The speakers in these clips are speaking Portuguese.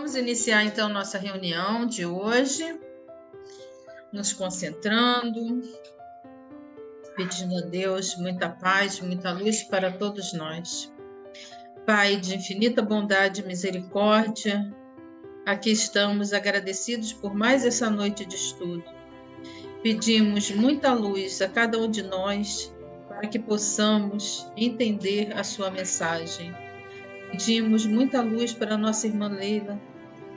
Vamos iniciar então nossa reunião de hoje, nos concentrando, pedindo a Deus muita paz, muita luz para todos nós. Pai de infinita bondade e misericórdia, aqui estamos agradecidos por mais essa noite de estudo. Pedimos muita luz a cada um de nós para que possamos entender a sua mensagem. Pedimos muita luz para a nossa irmã Leila,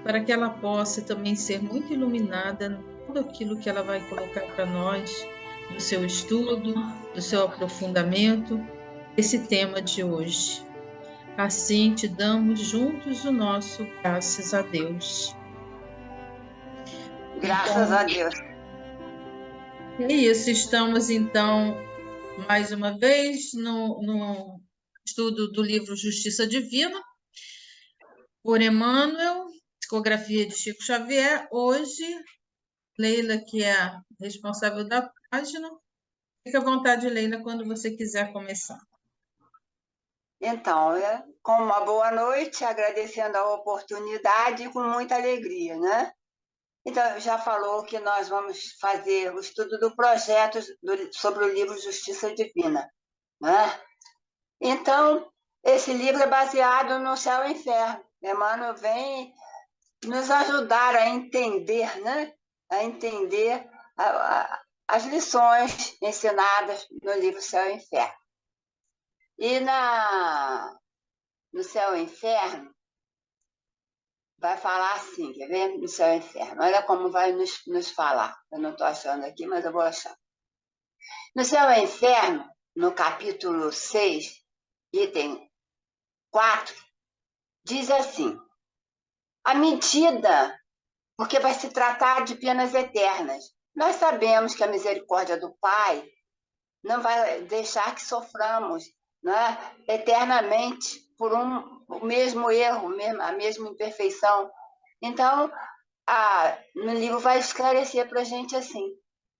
para que ela possa também ser muito iluminada em tudo aquilo que ela vai colocar para nós, no seu estudo, no seu aprofundamento, esse tema de hoje. Assim te damos juntos o nosso graças a Deus. Graças a Deus. É isso, estamos então mais uma vez no estudo do livro Justiça Divina, por Emmanuel, psicografia de Chico Xavier. Hoje, Leila, que é a responsável da página, fica à vontade, Leila, quando você quiser começar. Então, com uma boa noite, agradecendo a oportunidade e com muita alegria, né? Então, já falou que nós vamos fazer o estudo do projeto sobre o livro Justiça Divina, né? Então, esse livro é baseado no Céu e Inferno. Emmanuel vem nos ajudar a entender, né? A entender as lições ensinadas no livro Céu e Inferno. E no Céu e Inferno, vai falar assim, quer ver? No Céu e Inferno. Olha como vai nos falar. Eu não estou achando aqui, mas eu vou achar. No Céu e Inferno, no capítulo 6, item 4, diz assim: a medida, porque vai se tratar de penas eternas. Nós sabemos que a misericórdia do Pai não vai deixar que soframos, né, eternamente por o mesmo erro, a mesma imperfeição. Então, no livro vai esclarecer para a gente assim: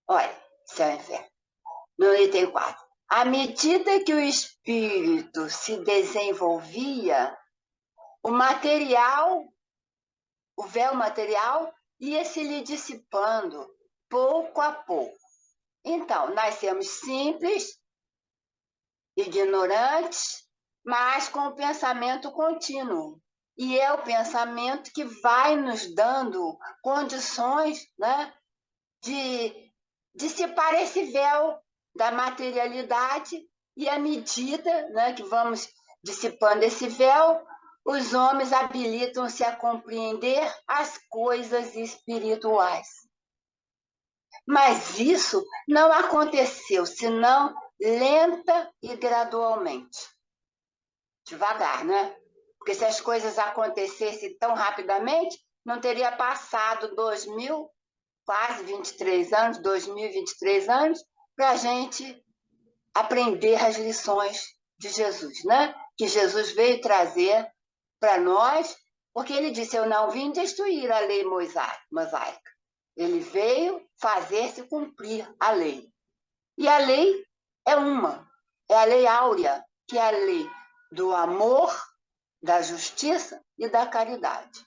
olha, céu e inferno. No item 4. À medida que o espírito se desenvolvia, o material, o véu material, ia se lhe dissipando pouco a pouco. Então, nascemos simples, ignorantes, mas com o pensamento contínuo. E é o pensamento que vai nos dando condições, né, de dissipar esse véu da materialidade, e à medida, né, que vamos dissipando esse véu, os homens habilitam-se a compreender as coisas espirituais. Mas isso não aconteceu, senão lenta e gradualmente. Devagar, né? Porque se as coisas acontecessem tão rapidamente, não teria passado 2000, quase 23 anos, 2023 anos, para a gente aprender as lições de Jesus, né? Que Jesus veio trazer para nós, porque ele disse: eu não vim destruir a lei mosaica. Ele veio fazer-se cumprir a lei. E a lei é uma, é a lei áurea, que é a lei do amor, da justiça e da caridade.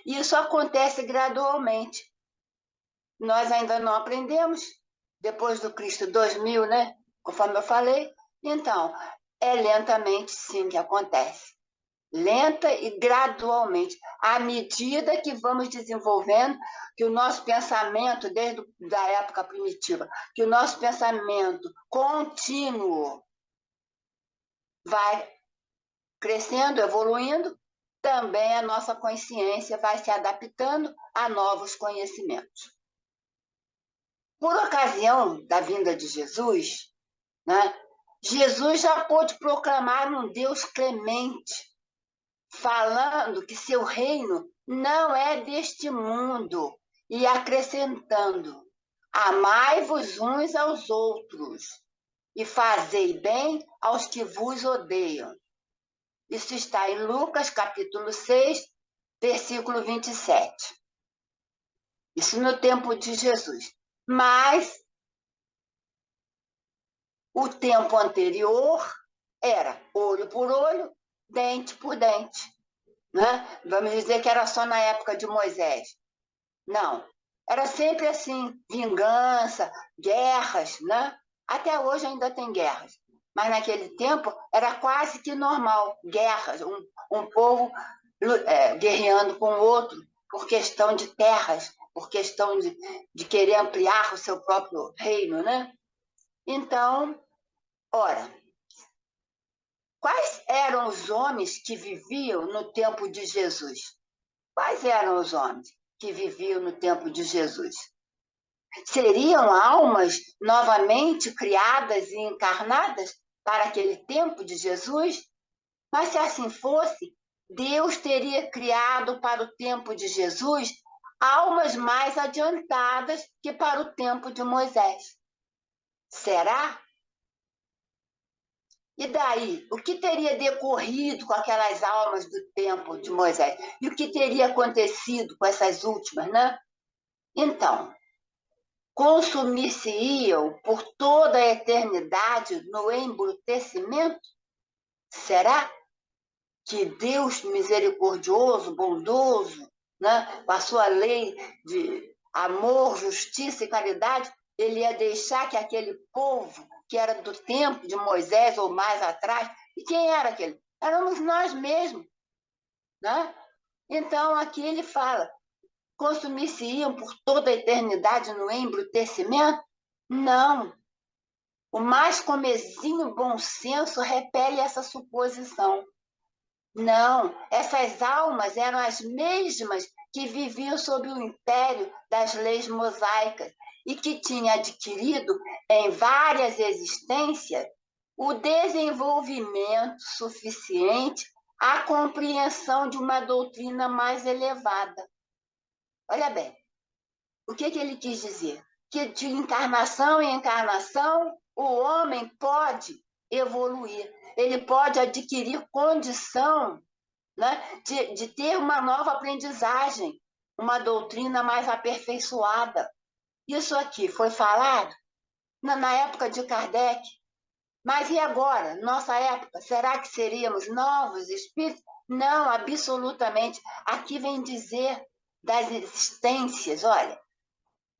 E isso acontece gradualmente. Nós ainda não aprendemos, depois do Cristo 2000, né? Conforme eu falei. Então, é lentamente, sim, que acontece. Lenta e gradualmente, à medida que vamos desenvolvendo, que o nosso pensamento, desde a época primitiva, que o nosso pensamento contínuo vai crescendo, evoluindo, também a nossa consciência vai se adaptando a novos conhecimentos. Por ocasião da vinda de Jesus, né, Jesus já pôde proclamar um Deus clemente, falando que seu reino não é deste mundo, e acrescentando: amai-vos uns aos outros e fazei bem aos que vos odeiam. Isso está em Lucas, capítulo 6, versículo 27. Isso no tempo de Jesus. Mas o tempo anterior era olho por olho, dente por dente. né? Vamos dizer que era só na época de Moisés. Não, era sempre assim, vingança, guerras, né? Até hoje ainda tem guerras. Mas naquele tempo era quase que normal, guerras, um povo guerreando com o outro por questão de terras, por questão de querer ampliar o seu próprio reino, né? Então, ora, quais eram os homens que viviam no tempo de Jesus? Quais eram os homens que viviam no tempo de Jesus? Seriam almas novamente criadas e encarnadas para aquele tempo de Jesus? Mas se assim fosse, Deus teria criado para o tempo de Jesus almas mais adiantadas que para o tempo de Moisés. Será? E daí, o que teria decorrido com aquelas almas do tempo de Moisés? E o que teria acontecido com essas últimas, né? Então, consumir-se-iam por toda a eternidade no embrutecimento? Será que Deus misericordioso, bondoso, né, com a sua lei de amor, justiça e caridade, ele ia deixar que aquele povo que era do tempo de Moisés ou mais atrás, e quem era aquele? Éramos nós mesmos, né? Então aqui ele fala, consumir-se-iam por toda a eternidade no embrutecimento? Não. O mais comezinho bom senso repele essa suposição. Não, essas almas eram as mesmas que viviam sob o império das leis mosaicas e que tinham adquirido em várias existências o desenvolvimento suficiente à compreensão de uma doutrina mais elevada. Olha bem, o que ele quis dizer? Que de encarnação em encarnação o homem pode evoluir, ele pode adquirir condição, né, de ter uma nova aprendizagem, uma doutrina mais aperfeiçoada. Isso aqui foi falado na época de Kardec, mas e agora, nossa época? Será que seríamos novos espíritos? Não, absolutamente. Aqui vem dizer das existências, olha,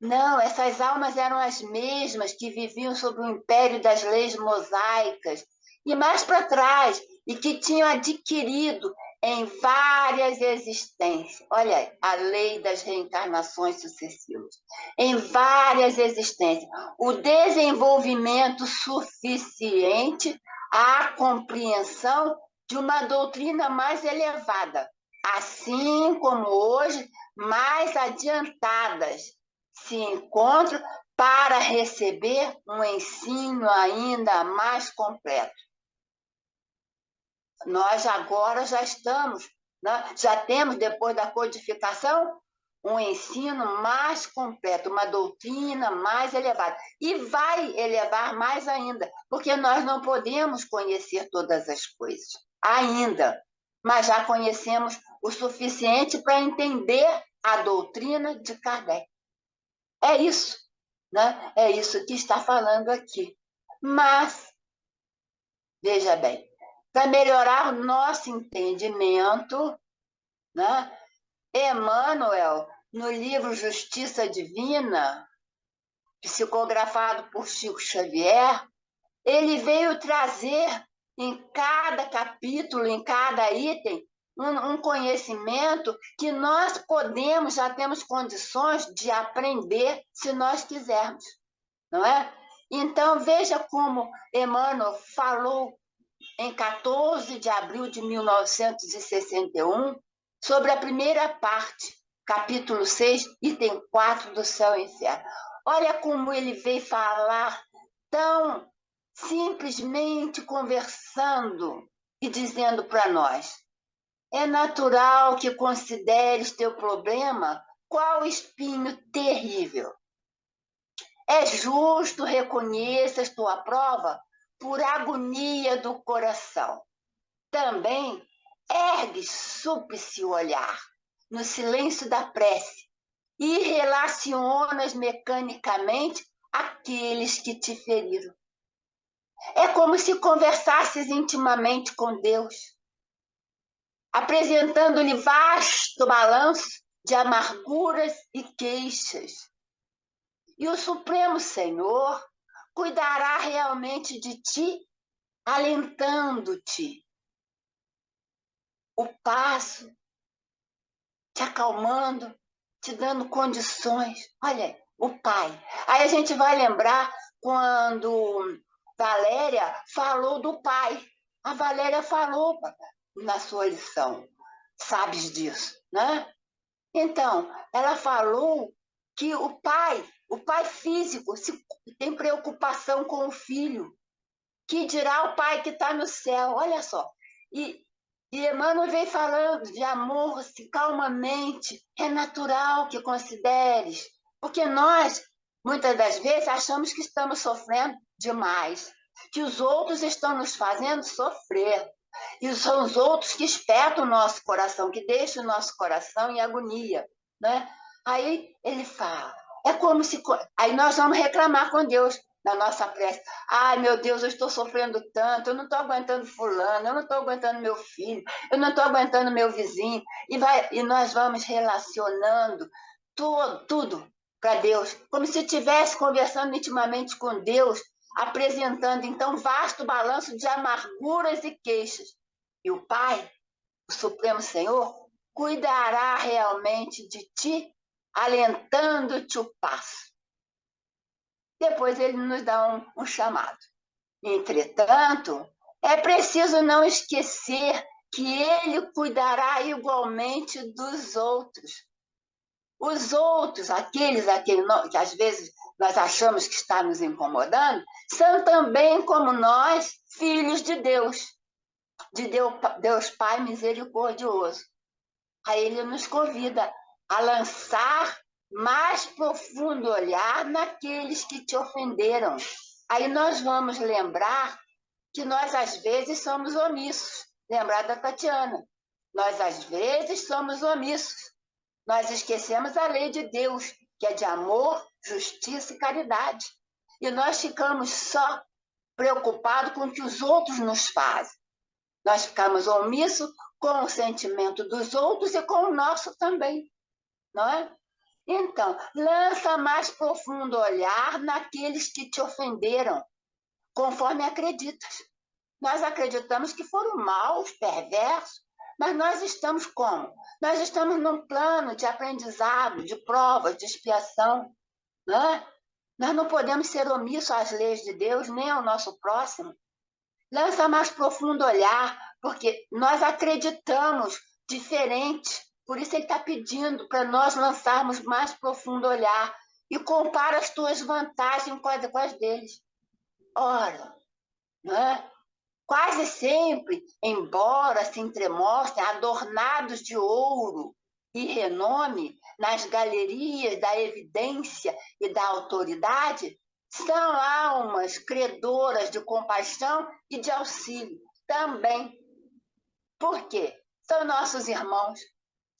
não, essas almas eram as mesmas que viviam sob o império das leis mosaicas e mais para trás, e que tinham adquirido em várias existências. Olha aí, a lei das reencarnações sucessivas. Em várias existências, o desenvolvimento suficiente à compreensão de uma doutrina mais elevada, assim como hoje mais adiantadas se encontram para receber um ensino ainda mais completo. Nós agora já estamos, né, já temos, depois da codificação, um ensino mais completo, uma doutrina mais elevada. E vai elevar mais ainda, porque nós não podemos conhecer todas as coisas ainda, mas já conhecemos o suficiente para entender a doutrina de Kardec. É isso, né? É isso que está falando aqui. Mas, veja bem, para melhorar o nosso entendimento, né? Emmanuel, no livro Justiça Divina, psicografado por Chico Xavier, ele veio trazer em cada capítulo, em cada item, um conhecimento que nós podemos, já temos condições de aprender se nós quisermos, não é? Então, veja como Emmanuel falou em 14 de abril de 1961 sobre a primeira parte, capítulo 6, item 4 do Céu e Inferno. Olha como ele veio falar tão simplesmente conversando e dizendo para nós: é natural que consideres teu problema qual espinho terrível. É justo reconheças tua prova por agonia do coração. Também ergues súplice o olhar no silêncio da prece e relacionas mecanicamente aqueles que te feriram. É como se conversasses intimamente com Deus. apresentando-lhe vasto balanço de amarguras e queixas. E o Supremo Senhor cuidará realmente de ti, alentando-te o passo, te acalmando, te dando condições. Olha, o Pai. Aí a gente vai lembrar quando Valéria falou do Pai. A Valéria falou na sua lição. Sabes disso, né? Então, ela falou que o pai físico, tem preocupação com o filho. Que dirá o pai que está no céu? Olha só. E Emmanuel vem falando de amor, se calmamente, é natural que consideres, porque nós, muitas das vezes, achamos que estamos sofrendo demais, que os outros estão nos fazendo sofrer, e são os outros que espetam o nosso coração, que deixam o nosso coração em agonia, né? Aí ele fala, é como se... Aí nós vamos reclamar com Deus, na nossa prece. Ai, meu Deus, eu estou sofrendo tanto, eu não estou aguentando fulano, eu não estou aguentando meu filho, eu não estou aguentando meu vizinho. E nós vamos relacionando tudo para Deus, como se estivesse conversando intimamente com Deus, apresentando, então, vasto balanço de amarguras e queixas. E o Pai, o Supremo Senhor, cuidará realmente de ti, alentando-te o passo. Depois ele nos dá um chamado. Entretanto, é preciso não esquecer que ele cuidará igualmente dos outros. Os outros, aqueles que às vezes nós achamos que está nos incomodando, são também como nós, filhos de Deus Deus Pai misericordioso. Aí ele nos convida a lançar mais profundo olhar naqueles que te ofenderam. Aí nós vamos lembrar que nós, às vezes, somos omissos. Lembrar da Tatiana. Nós, às vezes, somos omissos. Nós esquecemos a lei de Deus, que é de amor, justiça e caridade. E nós ficamos só preocupados com o que os outros nos fazem. Nós ficamos omissos com o sentimento dos outros e com o nosso também, não é? Então, lança mais profundo olhar naqueles que te ofenderam, conforme acreditas. Nós acreditamos que foram maus, perversos, mas nós estamos como? Nós estamos num plano de aprendizado, de provas, de expiação, né? Nós não podemos ser omissos às leis de Deus, nem ao nosso próximo. Lança mais profundo olhar, porque nós acreditamos diferente. Por isso ele está pedindo para nós lançarmos mais profundo olhar e compara as tuas vantagens com as deles. Ora, né? Quase sempre, embora se entremostrem adornados de ouro e renome nas galerias da evidência e da autoridade, são almas credoras de compaixão e de auxílio também. Por quê? São nossos irmãos,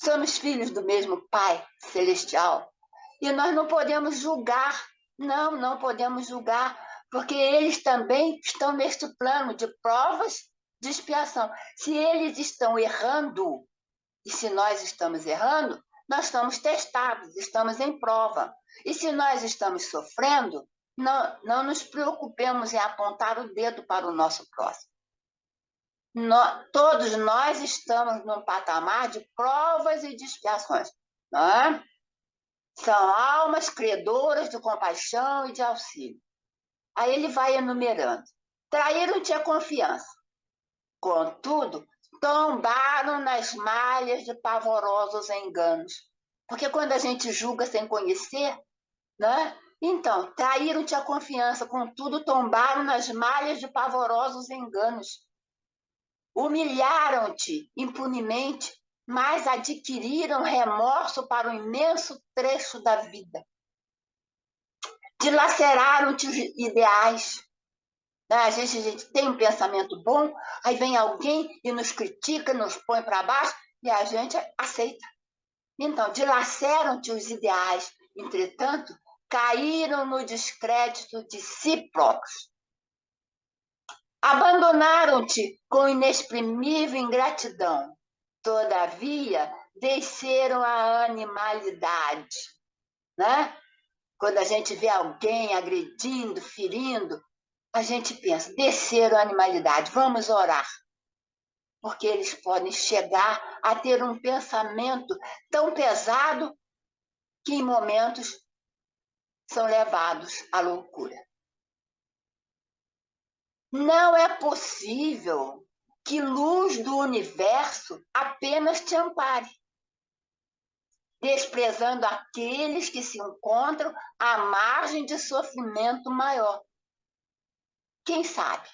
somos filhos do mesmo Pai Celestial. E nós não podemos julgar, não podemos julgar, porque eles também estão neste plano de provas de expiação. Se eles estão errando, e se nós estamos errando, nós estamos testados, estamos em prova. E se nós estamos sofrendo, não nos preocupemos em apontar o dedo para o nosso próximo. Todos nós estamos num patamar de provas e de expiações, não é? São almas credoras de compaixão e de auxílio. Aí ele vai enumerando. Traíram-te a confiança. Contudo, tombaram nas malhas de pavorosos enganos. Porque quando a gente julga sem conhecer, né? Então, traíram-te a confiança, contudo, tombaram nas malhas de pavorosos enganos. Humilharam-te impunemente, mas adquiriram remorso para o imenso trecho da vida. Dilaceraram-te os ideais. Às vezes a gente tem um pensamento bom, aí vem alguém e nos critica, nos põe para baixo, e a gente aceita. Então, dilaceram-te os ideais, entretanto, caíram no descrédito de si próprios. Abandonaram-te com inexprimível ingratidão. Todavia, desceram à animalidade, né? Quando a gente vê alguém agredindo, ferindo, a gente pensa, desceram à animalidade, vamos orar. Porque eles podem chegar a ter um pensamento tão pesado que em momentos são levados à loucura. Não é possível que luz do universo apenas te ampare, desprezando aqueles que se encontram à margem de sofrimento maior. Quem sabe?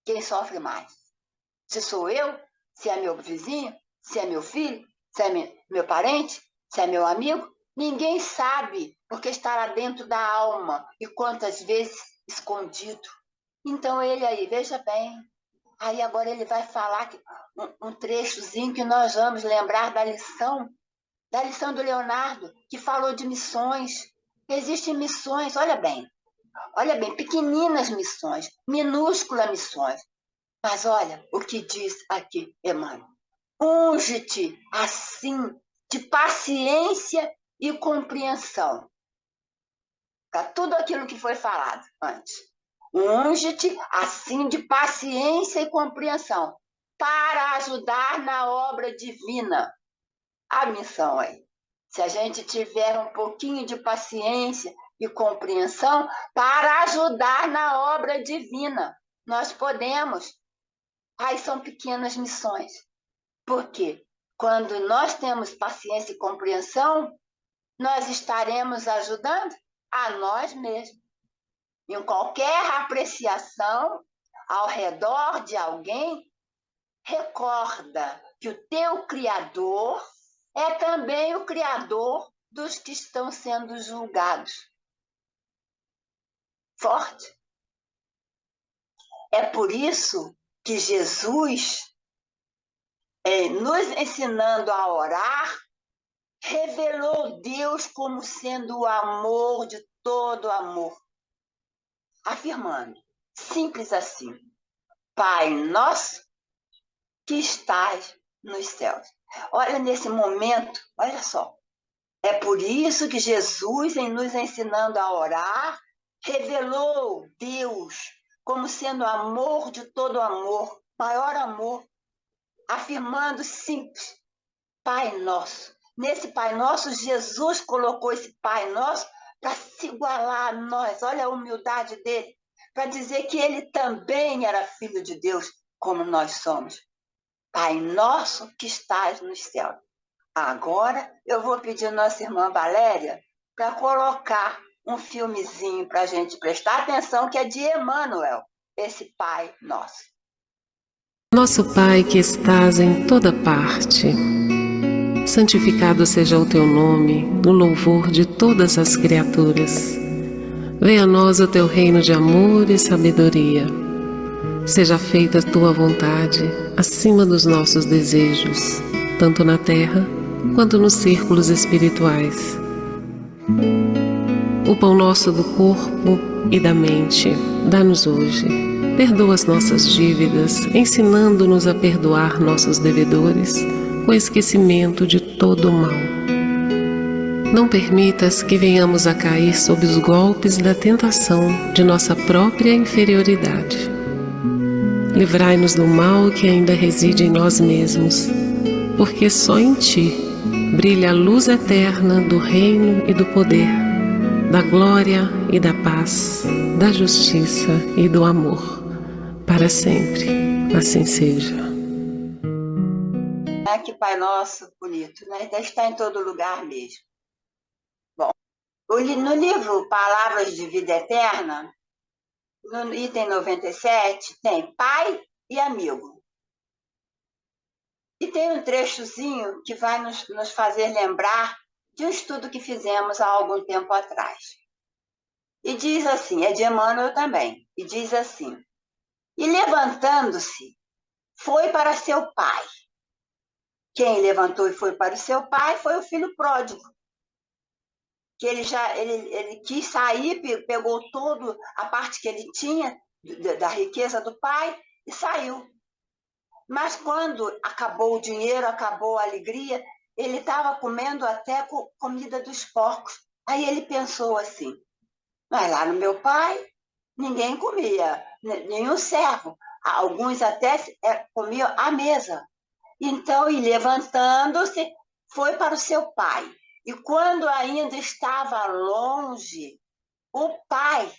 Quem sofre mais? Se sou eu? Se é meu vizinho? Se é meu filho? Se é meu parente? Se é meu amigo? Ninguém sabe, porque está lá dentro da alma e quantas vezes escondido. Então ele aí, veja bem, aí agora ele vai falar um trechozinho que nós vamos lembrar da lição do Leonardo, que falou de missões. Existem missões, olha bem, pequeninas missões, minúsculas missões. Mas olha o que diz aqui Emmanuel. Unge-te assim de paciência e compreensão. Para tudo aquilo que foi falado antes. Unge-te assim de paciência e compreensão para ajudar na obra divina. A missão aí. Se a gente tiver um pouquinho de paciência e compreensão para ajudar na obra divina, nós podemos. Aí são pequenas missões. Por quê? Quando nós temos paciência e compreensão, nós estaremos ajudando a nós mesmos. Em qualquer apreciação ao redor de alguém, recorda que o teu Criador é também o Criador dos que estão sendo julgados. Forte. É por isso que Jesus, nos ensinando a orar, revelou Deus como sendo o amor de todo amor, afirmando, simples assim, Pai nosso que estás nos céus. Olha nesse momento, olha só, é por isso que Jesus, em nos ensinando a orar, revelou Deus como sendo o amor de todo amor, maior amor, afirmando simples, Pai Nosso. Nesse Pai Nosso, Jesus colocou esse Pai Nosso para se igualar a nós. Olha a humildade dele, para dizer que ele também era filho de Deus, como nós somos. Pai Nosso que estás nos céus. Agora eu vou pedir à nossa irmã Valéria para colocar um filmezinho para a gente prestar atenção, que é de Emmanuel, esse Pai Nosso. Nosso Pai que estás em toda parte, santificado seja o teu nome, no louvor de todas as criaturas. Venha a nós o teu reino de amor e sabedoria. Seja feita a tua vontade, acima dos nossos desejos, tanto na terra quanto nos círculos espirituais. O pão nosso do corpo e da mente, dá-nos hoje. Perdoa as nossas dívidas, ensinando-nos a perdoar nossos devedores, com esquecimento de todo o mal. Não permitas que venhamos a cair sob os golpes da tentação de nossa própria inferioridade. Livrai-nos do mal que ainda reside em nós mesmos, porque só em Ti brilha a luz eterna do reino e do poder, da glória e da paz, da justiça e do amor, para sempre. Assim seja. Que Pai Nosso bonito, né? Deve estar em todo lugar mesmo. Bom, no livro Palavras de Vida Eterna, no item 97, tem pai e amigo. E tem um trechozinho que vai nos fazer lembrar de um estudo que fizemos há algum tempo atrás. E diz assim, é de Emmanuel também, e diz assim, e levantando-se, foi para seu pai. Quem levantou e foi para o seu pai foi o filho pródigo. Que ele quis sair, pegou toda a parte que ele tinha da riqueza do pai e saiu. Mas quando acabou o dinheiro, acabou a alegria, ele estava comendo até comida dos porcos. Aí ele pensou assim, mas lá no meu pai, ninguém comia, nenhum servo. Alguns até comiam à mesa. Então, e levantando-se, foi para o seu pai. E quando ainda estava longe, o pai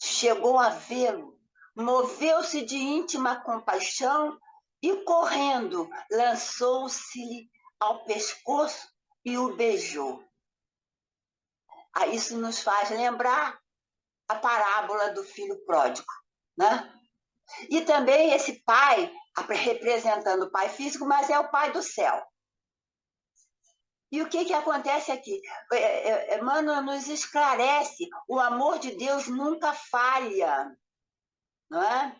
chegou a vê-lo, moveu-se de íntima compaixão e, correndo, lançou-se-lhe ao pescoço e o beijou. Isso nos faz lembrar a parábola do filho pródigo, né? E também esse pai, representando o pai físico, mas é o pai do céu. E o que acontece aqui? Emmanuel nos esclarece, o amor de Deus nunca falha, não é?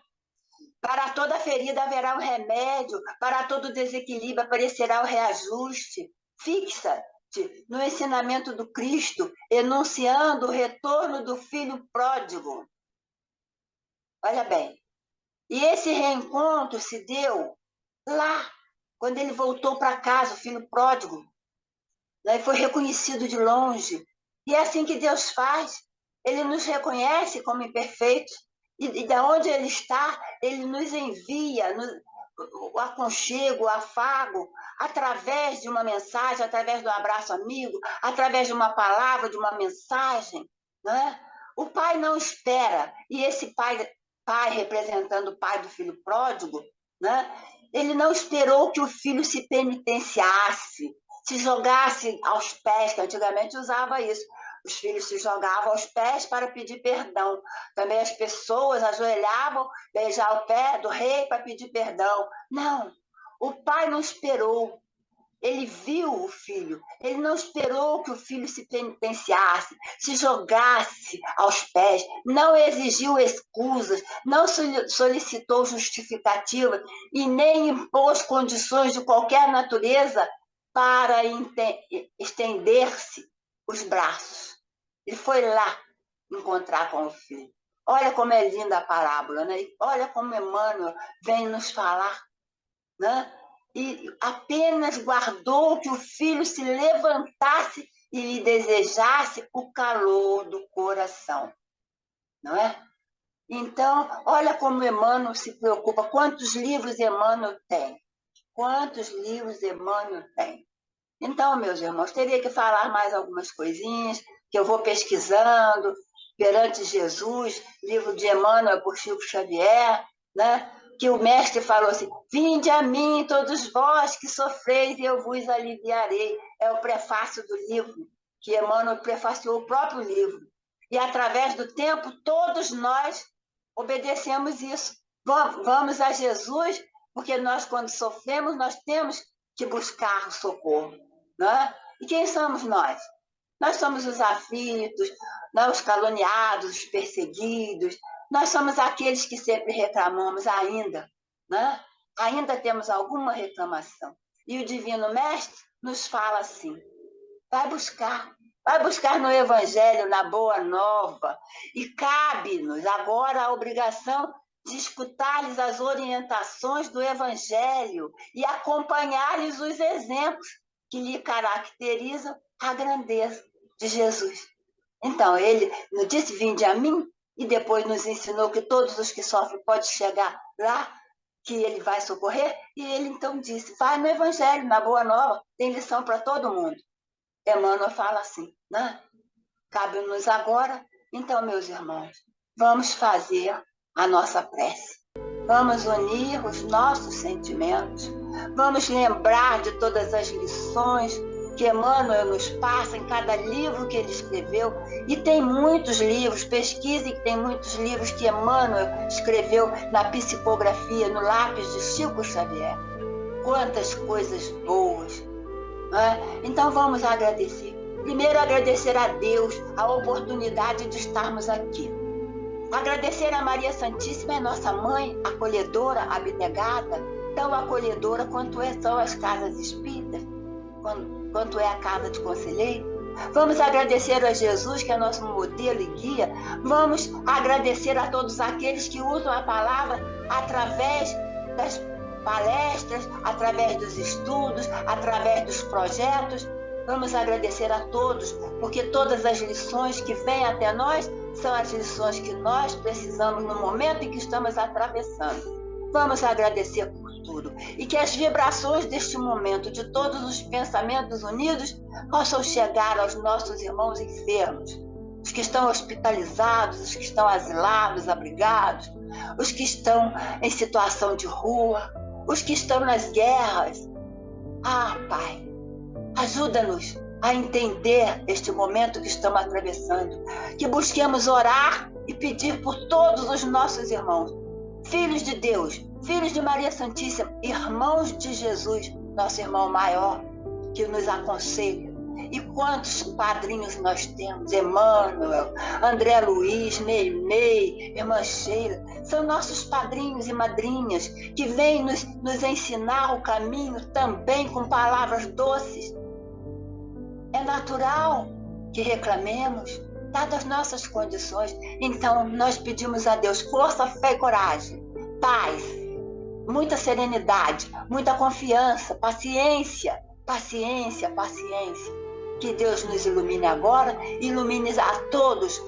Para toda ferida haverá um remédio, para todo desequilíbrio aparecerá o reajuste. Fixa-te no ensinamento do Cristo, enunciando o retorno do filho pródigo. Olha bem, e esse reencontro se deu lá, quando ele voltou para casa, o filho pródigo. Né? Foi reconhecido de longe. E é assim que Deus faz. Ele nos reconhece como imperfeitos. E de onde ele está, ele nos envia o aconchego, o afago, através de uma mensagem, através do abraço amigo, através de uma palavra, de uma mensagem. Né? O pai não espera. E esse pai representando o pai do filho pródigo, né? Ele não esperou que o filho se penitenciasse, se jogasse aos pés, que antigamente usava isso. Os filhos se jogavam aos pés para pedir perdão. Também as pessoas ajoelhavam, beijar o pé do rei para pedir perdão. Não, o pai não esperou. Ele viu o filho, ele não esperou que o filho se penitenciasse, se jogasse aos pés, não exigiu escusas, não solicitou justificativas e nem impôs condições de qualquer natureza para estender-se os braços. Ele foi lá encontrar com o filho. Olha como é linda a parábola, né? Olha como Emmanuel vem nos falar, né? E apenas guardou que o filho se levantasse e lhe desejasse o calor do coração, não é? Então, olha como Emmanuel se preocupa. Quantos livros Emmanuel tem? Quantos livros Emmanuel tem? Então, meus irmãos, teria que falar mais algumas coisinhas que eu vou pesquisando. Perante Jesus, livro de Emmanuel por Chico Xavier, né? Que o mestre falou assim, vinde a mim todos vós que sofreis e eu vos aliviarei. É o prefácio do livro, que Emmanuel prefaciou o próprio livro. E através do tempo, todos nós obedecemos isso. Vamos a Jesus, porque nós, quando sofremos, nós temos que buscar o socorro. Né? E quem somos nós? Nós somos os aflitos, os caluniados, os perseguidos. Nós somos aqueles que sempre reclamamos ainda. Né? Ainda temos alguma reclamação. E o Divino Mestre nos fala assim, vai buscar no Evangelho, na Boa Nova. E cabe-nos agora a obrigação de escutar-lhes as orientações do Evangelho e acompanhar-lhes os exemplos que lhe caracterizam a grandeza de Jesus. Então, ele nos disse, vinde a mim, e depois nos ensinou que todos os que sofrem podem chegar lá, que ele vai socorrer, e ele então disse, vai no Evangelho, na Boa Nova, tem lição para todo mundo. Emmanuel fala assim, né? Cabe-nos agora, então, meus irmãos, vamos fazer a nossa prece. Vamos unir os nossos sentimentos, vamos lembrar de todas as lições que Emmanuel nos passa em cada livro que ele escreveu. E tem muitos livros, pesquisem que tem muitos livros que Emmanuel escreveu na psicografia, no lápis de Chico Xavier. Quantas coisas boas! Né? Então vamos agradecer. Primeiro agradecer a Deus a oportunidade de estarmos aqui. Agradecer a Maria Santíssima, nossa mãe, acolhedora, abnegada, tão acolhedora quanto são as casas espíritas, quanto é a casa de conselheiro. Vamos agradecer a Jesus, que é nosso modelo e guia. Vamos agradecer a todos aqueles que usam a palavra através palestras, através dos estudos, através dos projetos. Vamos agradecer a todos, porque todas as lições que vêm até nós são as lições que nós precisamos no momento em que estamos atravessando. Vamos agradecer por tudo e que as vibrações deste momento, de todos os pensamentos unidos, possam chegar aos nossos irmãos enfermos, os que estão hospitalizados, os que estão asilados, abrigados, os que estão em situação de rua, os que estão nas guerras. Ah, Pai, ajuda-nos a entender este momento que estamos atravessando, que busquemos orar e pedir por todos os nossos irmãos, filhos de Deus, filhos de Maria Santíssima, irmãos de Jesus, nosso irmão maior, que nos aconselha. E quantos padrinhos nós temos, Emmanuel, André Luiz, Meimei, irmã Sheila, são nossos padrinhos e madrinhas que vêm nos ensinar o caminho também com palavras doces. É natural que reclamemos, dadas as nossas condições. Então, nós pedimos a Deus força, fé e coragem, paz, muita serenidade, muita confiança, paciência, paciência, paciência. Que Deus nos ilumine agora, ilumine a todos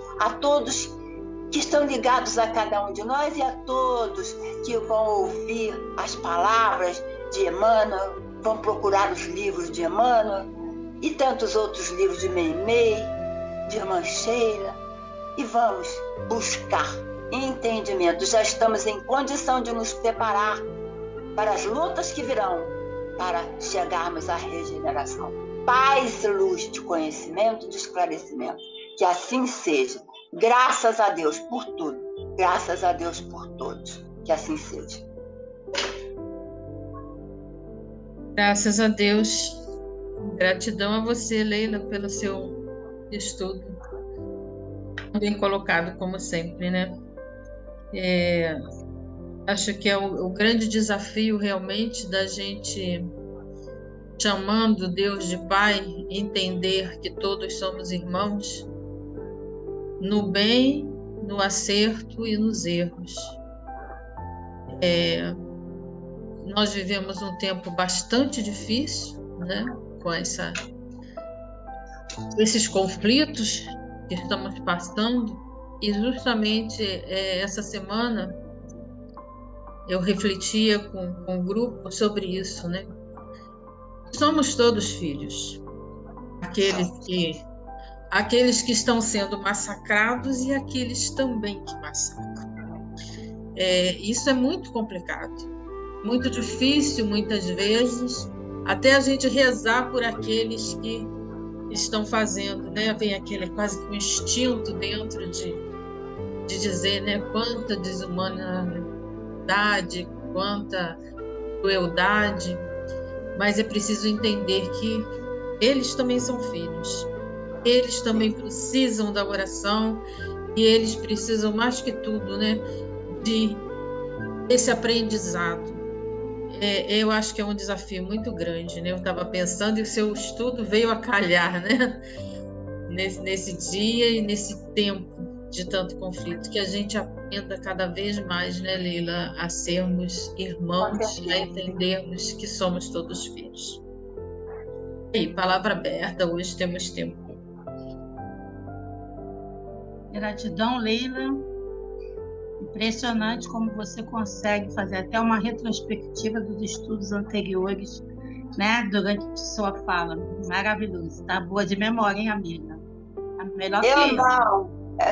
que estão ligados a cada um de nós e a todos que vão ouvir as palavras de Emmanuel, vão procurar os livros de Emmanuel e tantos outros livros de Meimei, de irmã Sheila, e vamos buscar entendimento. Já estamos em condição de nos preparar para as lutas que virão, para chegarmos à regeneração. Paz, luz de conhecimento, de esclarecimento. Que assim seja. Graças a Deus por tudo. Graças a Deus por todos. Que assim seja. Graças a Deus. Gratidão a você, Leila, pelo seu estudo. Bem colocado, como sempre, né? Acho que é o grande desafio, realmente, da gente, chamando Deus de Pai, entender que todos somos irmãos, no bem, no acerto e nos erros. Nós vivemos um tempo bastante difícil, né? Com esses conflitos que estamos passando, e justamente essa semana eu refletia com o grupo sobre isso, né? Somos todos filhos, aqueles que estão sendo massacrados e aqueles também que massacram. Isso é muito complicado, muito difícil muitas vezes, até a gente rezar por aqueles que estão fazendo, né? Vem aquele quase que um instinto dentro de dizer, né? Quanta desumanidade, quanta crueldade, mas é preciso entender que eles também são filhos, eles também precisam da oração e eles precisam mais que tudo, né? Desse aprendizado. Eu acho que é um desafio muito grande, né? Eu estava pensando e o seu estudo veio a calhar, né? Nesse dia e nesse tempo de tanto conflito, que a gente aprenda cada vez mais, né, Leila, a sermos irmãos, a entendermos que somos todos filhos. E palavra aberta, hoje temos tempo. Gratidão, Leila. Impressionante como você consegue fazer até uma retrospectiva dos estudos anteriores, né, durante sua fala. Maravilhoso. Tá boa de memória, hein, amiga? Tá melhor que eu. Não. É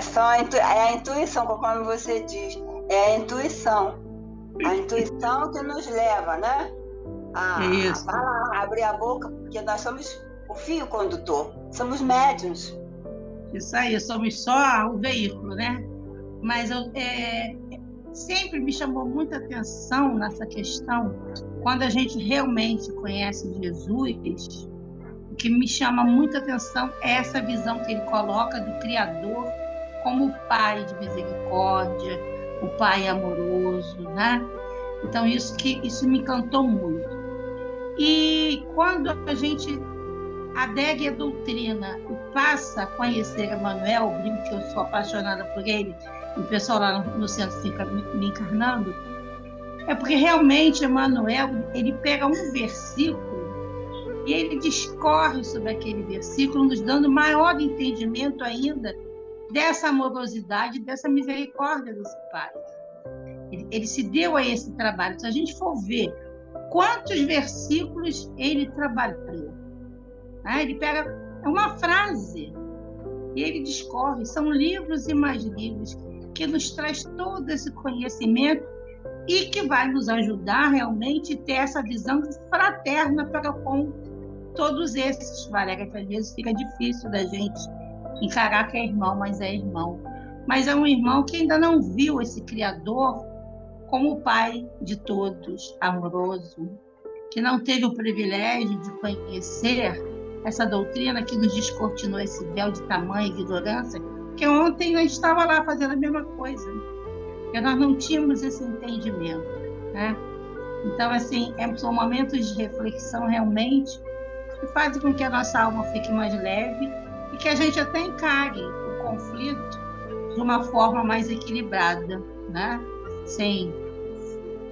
a intuição, conforme você diz. É a intuição. A intuição que nos leva, né? Isso. A abrir a boca, porque nós somos o fio condutor. Somos médiuns. Isso aí, somos só o veículo, né? Mas sempre me chamou muita atenção nessa questão, quando a gente realmente conhece Jesus, o que me chama muita atenção é essa visão que ele coloca do Criador como o Pai de misericórdia, o Pai amoroso, né? Então, isso me encantou muito. E quando a gente adere à doutrina e passa a conhecer Emmanuel, o brinco que eu sou apaixonada por ele, o pessoal lá no centro fica me encarnando, É porque realmente Emmanuel, ele pega um versículo e ele discorre sobre aquele versículo, nos dando maior entendimento ainda dessa amorosidade, dessa misericórdia desse Pai. Ele se deu a esse trabalho. Se a gente for ver quantos versículos ele trabalhou, né? Ele pega uma frase e ele discorre. São livros e mais livros que nos traz todo esse conhecimento e que vai nos ajudar realmente a ter essa visão fraterna para com todos esses. Valéria, que às vezes fica difícil da gente encarar que é irmão, mas é irmão. Mas é um irmão que ainda não viu esse Criador como o Pai de todos, amoroso, que não teve o privilégio de conhecer essa doutrina que nos descortinou esse véu de tamanha ignorância, que ontem a gente estava lá fazendo a mesma coisa, porque nós não tínhamos esse entendimento, né? Então, assim, são momentos de reflexão realmente que fazem com que a nossa alma fique mais leve e que a gente até encare o conflito de uma forma mais equilibrada, né? Sem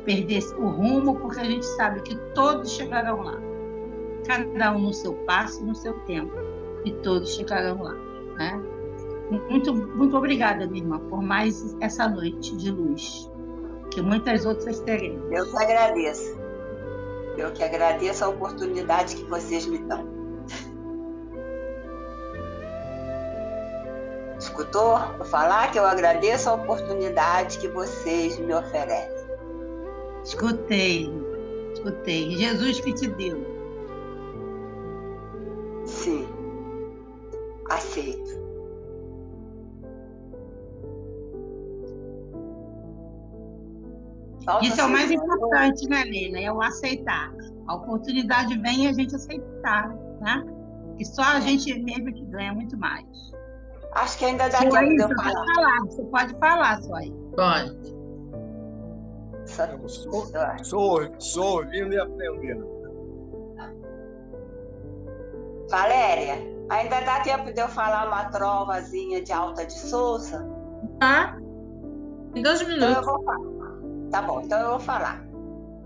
perder o rumo, porque a gente sabe que todos chegarão lá, cada um no seu passo, no seu tempo, e todos chegarão lá, né? Muito, muito obrigada, minha irmã, por mais essa noite de luz, que muitas outras teremos. Eu que agradeço. Eu que agradeço a oportunidade que vocês me dão. Escutou? Vou falar que eu agradeço a oportunidade que vocês me oferecem. Escutei. Jesus que te deu. Sim, aceito. Isso é o mais importante, né, Leila? É o aceitar. A oportunidade vem e a gente aceitar, né? E só a gente mesmo que ganha muito mais. Acho que ainda dá tempo de eu falar. Você pode falar, Suaí. Pode. Sou ouvindo e aprendendo. Valéria, ainda dá tempo de eu falar uma trovazinha de Alta de Souza? Tá. Em 2 minutos. Então eu vou falar. Tá bom, então eu vou falar.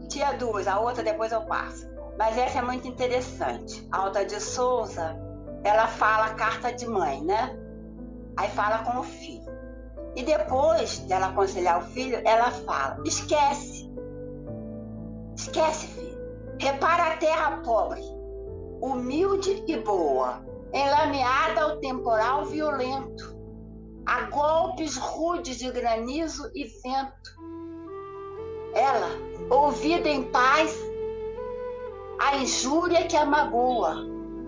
Tinha 2, a outra depois eu passo. Mas essa é muito interessante. Alta de Souza, ela fala carta de mãe, né? Aí fala com o filho. E depois dela aconselhar o filho, ela fala: esquece. Esquece, filho. Repara a terra pobre, humilde e boa, enlameada ao temporal violento, a golpes rudes de granizo e vento. Ela, ouvida em paz, a injúria que a magoa.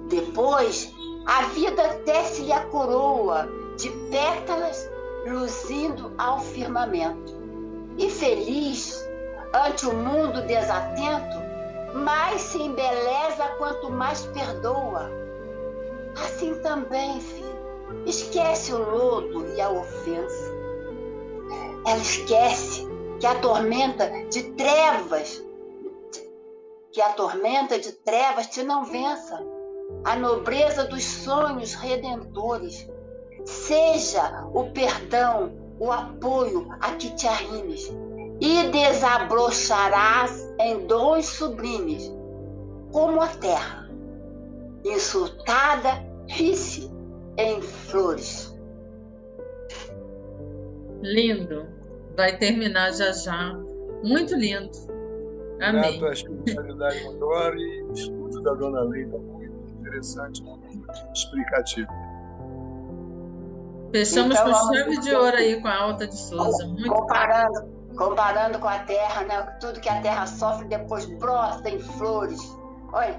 Depois, a vida tece-lhe a coroa de pétalas luzindo ao firmamento. E feliz, ante o mundo desatento, mais se embeleza quanto mais perdoa. Assim também, filho, esquece o lodo e a ofensa. Ela esquece que a tormenta de trevas te não vença. A nobreza dos sonhos redentores. Seja o perdão, o apoio a que te arrimes, e desabrocharás em dons sublimes, como a terra, insultada, ri-se em flores. Lindo. Vai terminar já já. Muito lindo. Amém. Grato à espiritualidade maior e o estudo da Dona Leila, muito interessante, muito explicativo. Fechamos Então, com chave de ouro aí com a Alta de Souza. Muito comparando com a terra, né? Tudo que a terra sofre depois brota em flores. Olha.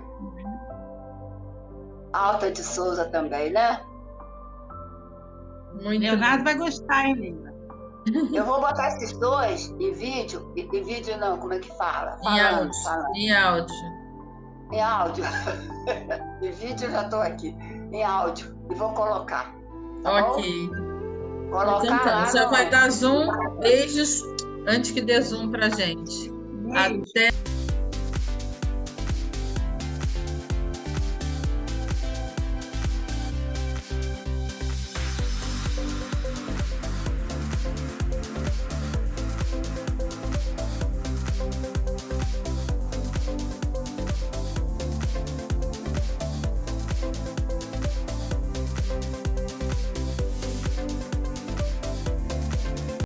Alta de Souza também, né? Muito Leonardo vai gostar, hein, Leila? Eu vou botar esses 2 em vídeo. Em vídeo não, como é que fala? Falando. Em áudio. Em áudio. Em vídeo eu já estou aqui. Em áudio. E vou colocar. Tá ok. Bom? Colocar Então, lá. já vai dar zoom. Beijos antes que dê zoom pra gente. Beijo. Até.